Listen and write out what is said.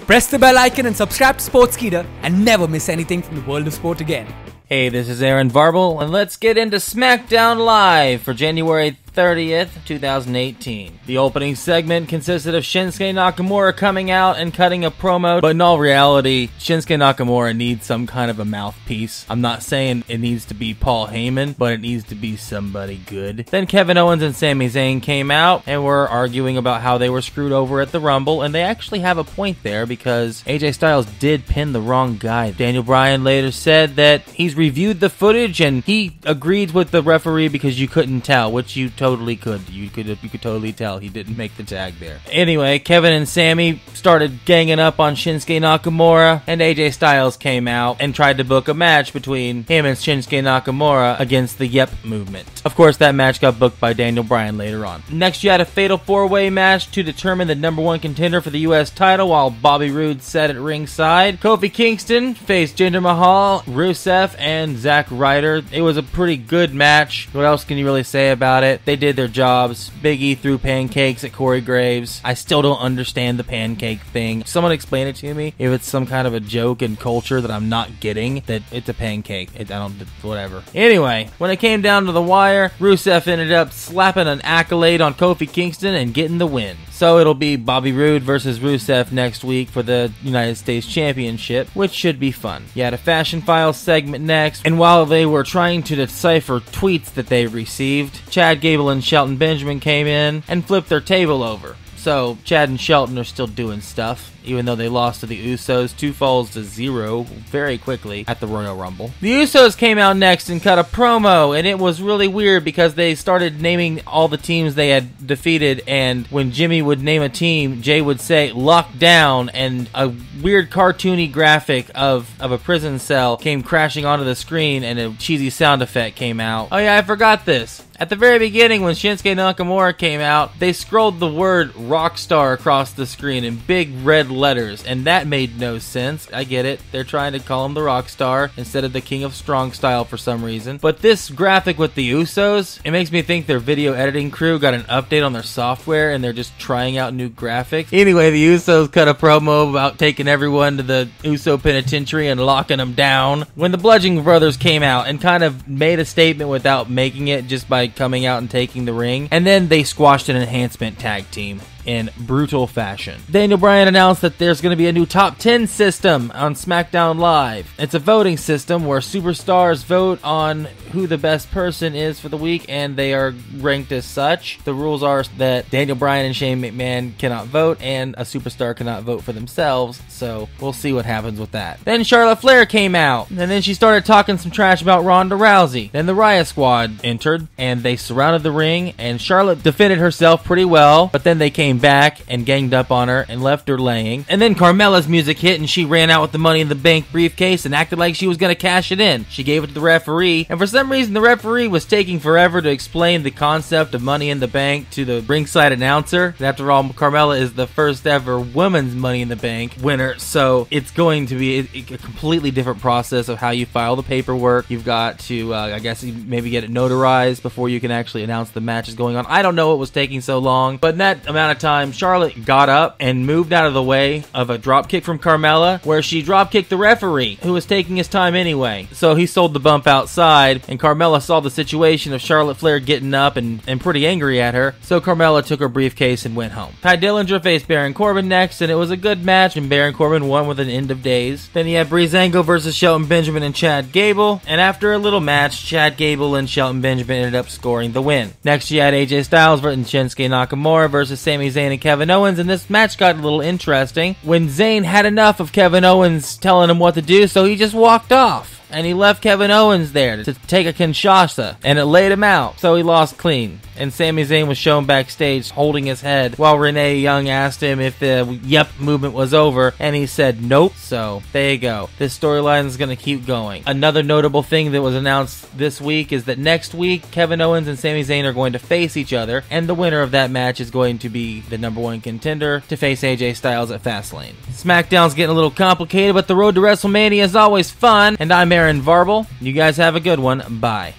Press the bell icon and subscribe to Sportskeeda and never miss anything from the world of sport again. Hey, this is Aaron Varble, and let's get into SmackDown Live for January 30th, 2018. The opening segment consisted of Shinsuke Nakamura coming out and cutting a promo, but in all reality, Shinsuke Nakamura needs some kind of a mouthpiece. I'm not saying it needs to be Paul Heyman, but it needs to be somebody good. Then Kevin Owens and Sami Zayn came out and were arguing about how they were screwed over at the Rumble, and they actually have a point there because AJ Styles did pin the wrong guy. Daniel Bryan later said that he's reviewed the footage and he agreed with the referee because you couldn't tell, which you totally could. You could totally tell he didn't make the tag there. Anyway, Kevin and Sami started ganging up on Shinsuke Nakamura, and AJ Styles came out and tried to book a match between him and Shinsuke Nakamura against the Yep movement. Of course, that match got booked by Daniel Bryan later on. Next, you had a fatal four-way match to determine the #1 contender for the US title while Bobby Roode sat at ringside. Kofi Kingston faced Jinder Mahal, Rusev, and Zack Ryder. It was a pretty good match. What else can you really say about it? They did their jobs. Big E threw pancakes at Corey Graves. I still don't understand the pancake thing. Someone explain it to me. If it's some kind of a joke in culture that I'm not getting, that it's a pancake. Whatever. Anyway, when it came down to the wire, Rusev ended up slapping an accolade on Kofi Kingston and getting the win. So it'll be Bobby Roode versus Rusev next week for the United States Championship, which should be fun. You had a Fashion Files segment next, and while they were trying to decipher tweets that they received, Chad Gable and Shelton Benjamin came in and flipped their table over. So Chad and Shelton are still doing stuff, even though they lost to the Usos 2-0 very quickly at the Royal Rumble. The Usos came out next and cut a promo, and it was really weird because they started naming all the teams they had defeated, and when Jimmy would name a team, Jay would say "locked down," and a weird cartoony graphic of a prison cell came crashing onto the screen, and a cheesy sound effect came out. Oh yeah, I forgot this. At the very beginning, when Shinsuke Nakamura came out, they scrolled the word Rockstar across the screen in big red letters, and that made no sense. I get it. They're trying to call him the Rockstar instead of the King of Strong Style for some reason. But this graphic with the Usos, it makes me think their video editing crew got an update on their software and they're just trying out new graphics. Anyway, the Usos cut a promo about taking everyone to the Uso Penitentiary and locking them down. When the Bludgeon Brothers came out and kind of made a statement without making it, just by coming out and taking the ring, and then they squashed an enhancement tag team in brutal fashion. Daniel Bryan announced that there's going to be a new top 10 system on SmackDown Live. It's a voting system where superstars vote on who the best person is for the week, and they are ranked as such. The rules are that Daniel Bryan and Shane McMahon cannot vote, and a superstar cannot vote for themselves, so we'll see what happens with that. Then Charlotte Flair came out, and then she started talking some trash about Ronda Rousey. Then the Riot Squad entered, and they surrounded the ring, and Charlotte defended herself pretty well, but then they came back and ganged up on her and left her laying. And then Carmella's music hit and she ran out with the Money in the Bank briefcase and acted like she was going to cash it in. She gave it to the referee, and for some reason the referee was taking forever to explain the concept of Money in the Bank to the ringside announcer. And after all, Carmella is the first ever women's Money in the Bank winner, so it's going to be a completely different process of how you file the paperwork. You've got to, I guess, maybe get it notarized before you can actually announce the match is going on. I don't know what was taking so long, but in that amount of time, Charlotte got up and moved out of the way of a dropkick from Carmella, where she dropkicked the referee, who was taking his time anyway. So he sold the bump outside, and Carmella saw the situation of Charlotte Flair getting up and pretty angry at her, so Carmella took her briefcase and went home. Ty Dillinger faced Baron Corbin next, and it was a good match, and Baron Corbin won with an end of days. Then you had Breezango versus Shelton Benjamin and Chad Gable, and after a little match, Chad Gable and Shelton Benjamin ended up scoring the win. Next you had AJ Styles versus Shinsuke Nakamura versus Sami Zayn and Kevin Owens, and this match got a little interesting when Zayn had enough of Kevin Owens telling him what to do, so he just walked off. And he left Kevin Owens there to take a Kinshasa, and it laid him out, so he lost clean. And Sami Zayn was shown backstage holding his head while Renee Young asked him if the Yep movement was over, and he said nope. So there you go. This storyline is going to keep going. Another notable thing that was announced this week is that next week Kevin Owens and Sami Zayn are going to face each other, and the winner of that match is going to be the #1 contender to face AJ Styles at Fastlane. SmackDown's getting a little complicated, but the road to WrestleMania is always fun, and I'm Aaron Varble. You guys have a good one. Bye.